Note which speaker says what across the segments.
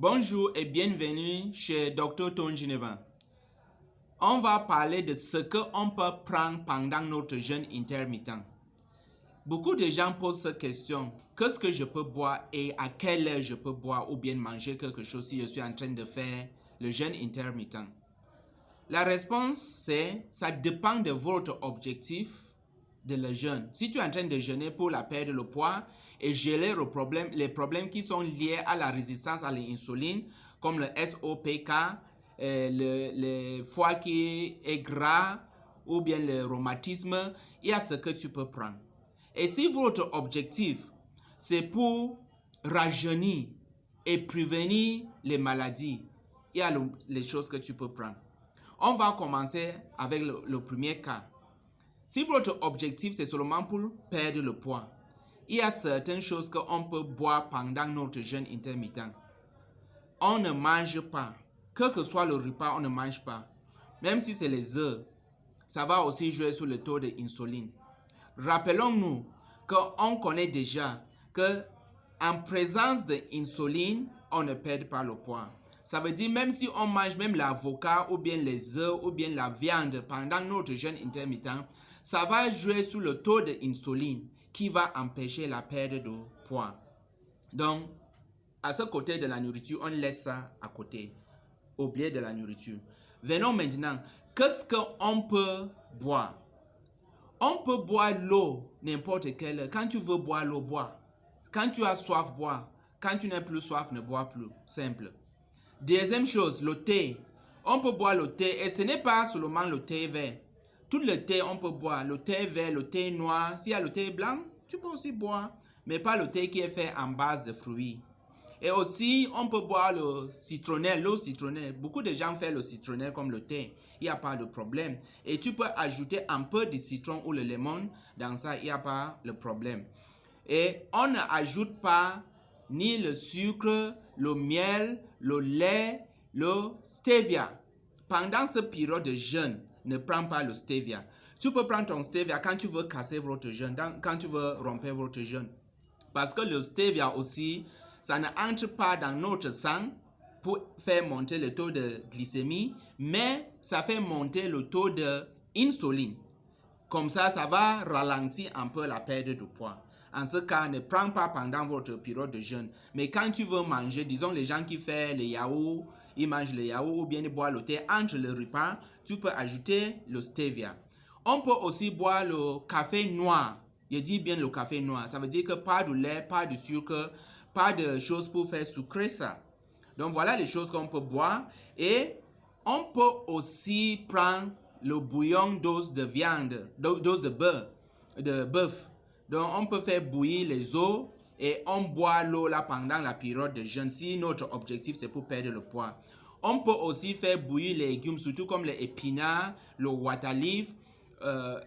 Speaker 1: Bonjour et bienvenue chez Dr Tongineva. On va parler de ce qu'on peut prendre pendant notre jeûne intermittent. Beaucoup de gens posent cette question. Qu'est-ce que je peux boire et à quelle heure je peux boire ou bien manger quelque chose si je suis en train de faire le jeûne intermittent? La réponse c'est, ça dépend de votre objectif de le jeûne. Si tu es en train de jeûner pour la perte de poids et gérer les problèmes qui sont liés à la résistance à l'insuline, comme le SOPK, le foie qui est gras ou bien le rhumatisme, il y a ce que tu peux prendre. Et si votre objectif, c'est pour rajeunir et prévenir les maladies, il y a les choses que tu peux prendre. On va commencer avec le premier cas. Si votre objectif, c'est seulement pour perdre le poids, il y a certaines choses qu'on peut boire pendant notre jeûne intermittent. On ne mange pas. Quel que soit le repas, on ne mange pas. Même si c'est les œufs, ça va aussi jouer sur le taux d'insuline. Rappelons-nous qu'on connaît déjà qu'en présence d'insuline, on ne perd pas le poids. Ça veut dire même si on mange même l'avocat ou bien les œufs ou bien la viande pendant notre jeûne intermittent, ça va jouer sur le taux d'insuline qui va empêcher la perte de poids. Donc, à ce côté de la nourriture, on laisse ça à côté. Oubliez de la nourriture. Venons maintenant, qu'est-ce qu'on peut boire? On peut boire l'eau n'importe quelle. Quand tu veux boire l'eau, bois. Quand tu as soif, bois. Quand tu n'as plus soif, ne bois plus. Simple. Deuxième chose, le thé. On peut boire le thé et ce n'est pas seulement le thé vert. Tout le thé, on peut boire. Le thé vert, le thé noir. S'il y a le thé blanc, tu peux aussi boire. Mais pas le thé qui est fait en base de fruits. Et aussi, on peut boire le citronnelle, l'eau citronnelle. Beaucoup de gens font le citronnelle comme le thé. Il n'y a pas de problème. Et tu peux ajouter un peu de citron ou le lemon. Dans ça, il n'y a pas de problème. Et on n'ajoute pas ni le sucre, le miel, le lait, le stevia. Pendant ce période de jeûne, ne prends pas le stevia. Tu peux prendre ton stevia quand tu veux casser votre jeûne, quand tu veux rompre votre jeûne. Parce que le stevia aussi, ça n'entre pas dans notre sang pour faire monter le taux de glycémie, mais ça fait monter le taux d'insuline. Comme ça, ça va ralentir un peu la perte de poids. En ce cas, ne prends pas pendant votre période de jeûne. Mais quand tu veux manger, disons les gens qui font les yaourts, ils mangent les yaourts ou bien ils boivent le thé entre le repas, tu peux ajouter le stevia. On peut aussi boire le café noir. Je dis bien le café noir. Ça veut dire que pas de lait, pas de sucre, pas de choses pour faire sucrer ça. Donc voilà les choses qu'on peut boire. Et on peut aussi prendre le bouillon d'os de viande, d'os de bœuf. Donc on peut faire bouillir les os et on boit l'eau là pendant la période de jeûne si notre objectif c'est pour perdre le poids. On peut aussi faire bouillir les légumes, surtout comme les épinards, le water leaf,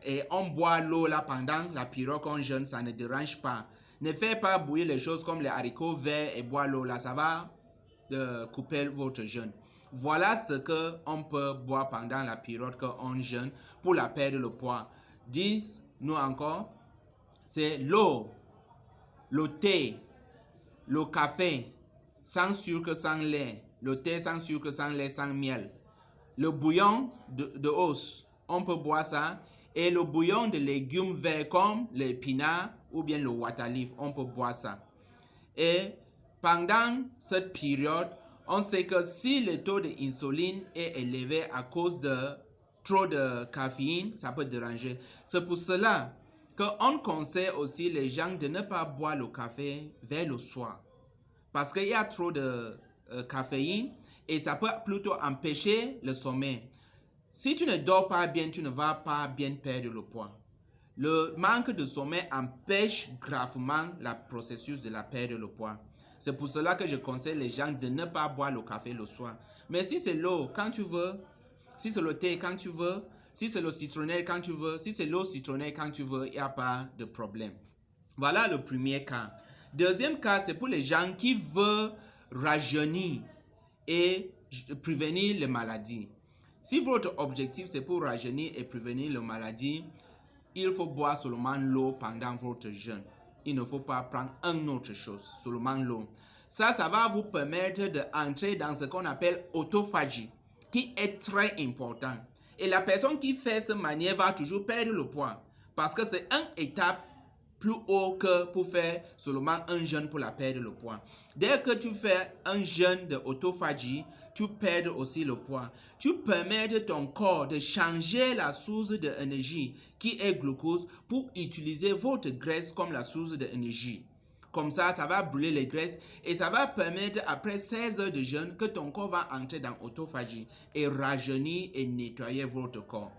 Speaker 1: et on boit l'eau là pendant la période qu'on jeûne, ça ne dérange pas. Ne faites pas bouillir les choses comme les haricots verts et boire l'eau là, ça va couper votre jeûne. Voilà ce qu'on peut boire pendant la période qu'on jeûne pour la perte de poids. Dis-nous encore, c'est l'eau, le thé, le café, sans sucre, sans lait, le thé sans sucre, sans lait, sans miel. Le bouillon de os, on peut boire ça. Et le bouillon de légumes verts comme l'épinard ou bien le water leaf, on peut boire ça. Et pendant cette période, on sait que si le taux d'insuline est élevé à cause de trop de caféine, ça peut déranger. C'est pour cela qu'on conseille aussi les gens de ne pas boire le café vers le soir. Parce qu'il y a trop de caféine et ça peut plutôt empêcher le sommeil. Si tu ne dors pas bien, tu ne vas pas bien perdre le poids. Le manque de sommeil empêche gravement le processus de la perte de poids. C'est pour cela que je conseille les gens de ne pas boire le café le soir. Mais si c'est l'eau, quand tu veux, si c'est le thé, quand tu veux, si c'est le citronnelle, quand tu veux, si c'est l'eau citronnelle, quand tu veux, il n'y a pas de problème. Voilà le premier cas. Deuxième cas, c'est pour les gens qui veulent rajeunir et prévenir les maladies. Si votre objectif c'est pour rajeunir et prévenir les maladies, il faut boire seulement l'eau pendant votre jeûne. Il ne faut pas prendre une autre chose, seulement l'eau. Ça va vous permettre d'entrer dans ce qu'on appelle autophagie, qui est très important. Et la personne qui fait cette manière va toujours perdre le poids, parce que c'est une étape plus haut que pour faire seulement un jeûne pour la perdre le poids. Dès que tu fais un jeûne d'autophagie, tu perds aussi le poids. Tu permets à ton corps de changer la source d'énergie qui est glucose pour utiliser votre graisse comme la source d'énergie. Comme ça va brûler les graisses et ça va permettre après 16 heures de jeûne que ton corps va entrer dans l'autophagie et rajeunir et nettoyer votre corps.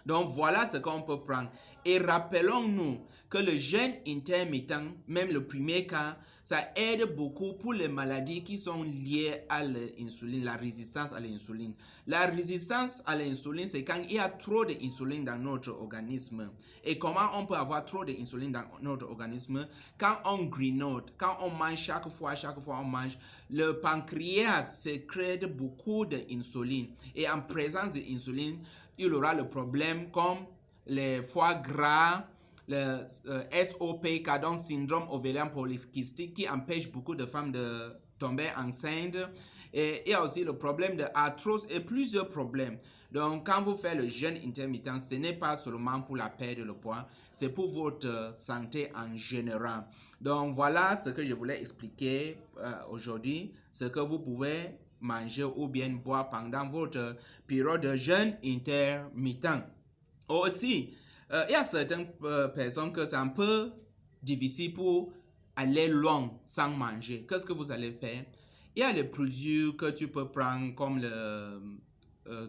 Speaker 1: Donc voilà ce qu'on peut prendre. Et rappelons-nous que le jeûne intermittent, même le premier cas, ça aide beaucoup pour les maladies qui sont liées à l'insuline, la résistance à l'insuline. La résistance à l'insuline, c'est quand il y a trop d'insuline dans notre organisme. Et comment on peut avoir trop d'insuline dans notre organisme? Quand on grignote, quand on mange chaque fois on mange, le pancréas sécrète beaucoup d'insuline. Et en présence d'insuline, il aura le problème comme les foie gras, le SOPK, donc syndrome ovérien polycystique, qui empêche beaucoup de femmes de tomber enceintes. Et il y a aussi le problème de arthrose et plusieurs problèmes. Donc, quand vous faites le jeûne intermittent, ce n'est pas seulement pour la perte de poids, c'est pour votre santé en général. Donc, voilà ce que je voulais expliquer aujourd'hui, ce que vous pouvez manger ou bien boire pendant votre période de jeûne intermittent. Aussi, il y a certaines personnes que c'est un peu difficile pour aller loin sans manger. Qu'est-ce que vous allez faire? Il y a les produits que tu peux prendre comme le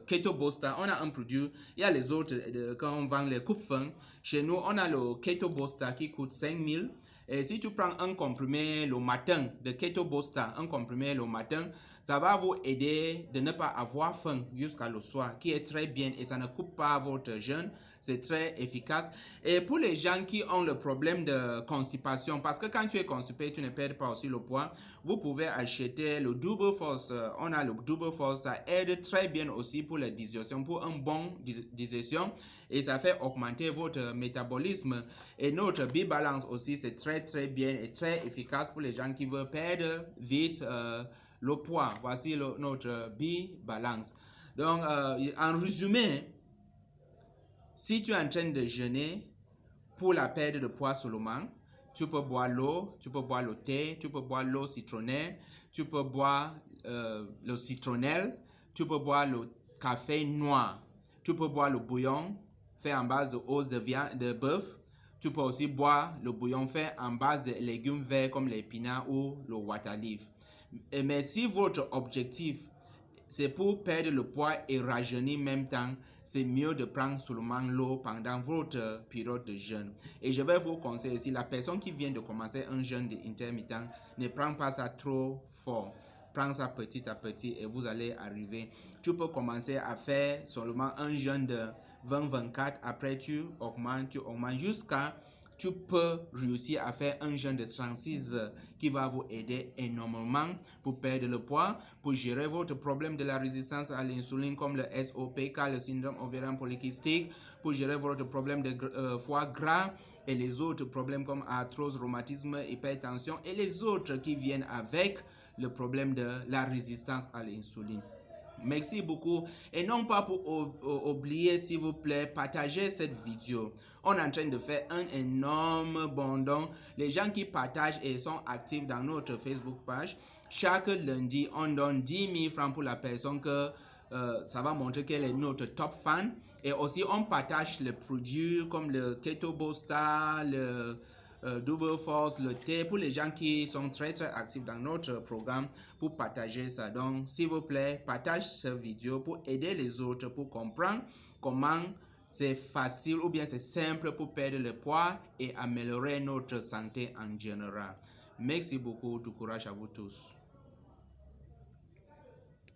Speaker 1: Keto Booster. On a un produit. Il y a les autres quand on vend les coupes-fins. Chez nous, on a le Keto Booster qui coûte 5000. Et si tu prends un comprimé le matin de Keto Booster, un comprimé le matin, ça va vous aider de ne pas avoir faim jusqu'à le soir, qui est très bien et ça ne coupe pas votre jeûne. C'est très efficace. Et pour les gens qui ont le problème de constipation, parce que quand tu es constipé, tu ne perds pas aussi le poids, vous pouvez acheter le Double Force. On a le Double Force, ça aide très bien aussi pour la digestion, pour un bon digestion. Et ça fait augmenter votre métabolisme. Et notre B-Balance aussi, c'est très très bien et très efficace pour les gens qui veulent perdre vite le poids. Voici notre B-Balance. Donc, en résumé, si tu es en train de jeûner pour la perte de poids seulement, tu peux boire l'eau, tu peux boire le thé, tu peux boire l'eau citronnée, tu peux boire le citronnelle, tu peux boire le café noir, tu peux boire le bouillon fait en base de os de viande de bœuf, tu peux aussi boire le bouillon fait en base de légumes verts comme l'épinard ou le water leaf. Mais si votre objectif c'est pour perdre le poids et rajeunir en même temps, c'est mieux de prendre seulement l'eau pendant votre période de jeûne. Et je vais vous conseiller aussi, la personne qui vient de commencer un jeûne intermittent, ne prend pas ça trop fort. Prends ça petit à petit et vous allez arriver. Tu peux commencer à faire seulement un jeûne de 20-24, après tu augmentes jusqu'à tu peux réussir à faire un jeûne de 36 heures qui va vous aider énormément pour perdre le poids, pour gérer votre problème de la résistance à l'insuline comme le SOPK, le syndrome ovérien polycystique, pour gérer votre problème de foie gras et les autres problèmes comme arthrose, rhumatisme, hypertension et les autres qui viennent avec le problème de la résistance à l'insuline. Merci beaucoup et non pas pour oublier s'il vous plaît, partagez cette vidéo. On est en train de faire un énorme bondon. Les gens qui partagent et sont actifs dans notre Facebook page, chaque lundi on donne 10 000 francs pour la personne que ça va montrer qu'elle est notre top fan. Et aussi on partage les produits comme le Keto Booster, le Double Force, le thé pour les gens qui sont très très actifs dans notre programme pour partager ça. Donc s'il vous plaît, partage cette vidéo pour aider les autres pour comprendre comment c'est facile ou bien c'est simple pour perdre le poids et améliorer notre santé en général. Merci beaucoup, tout courage à vous tous.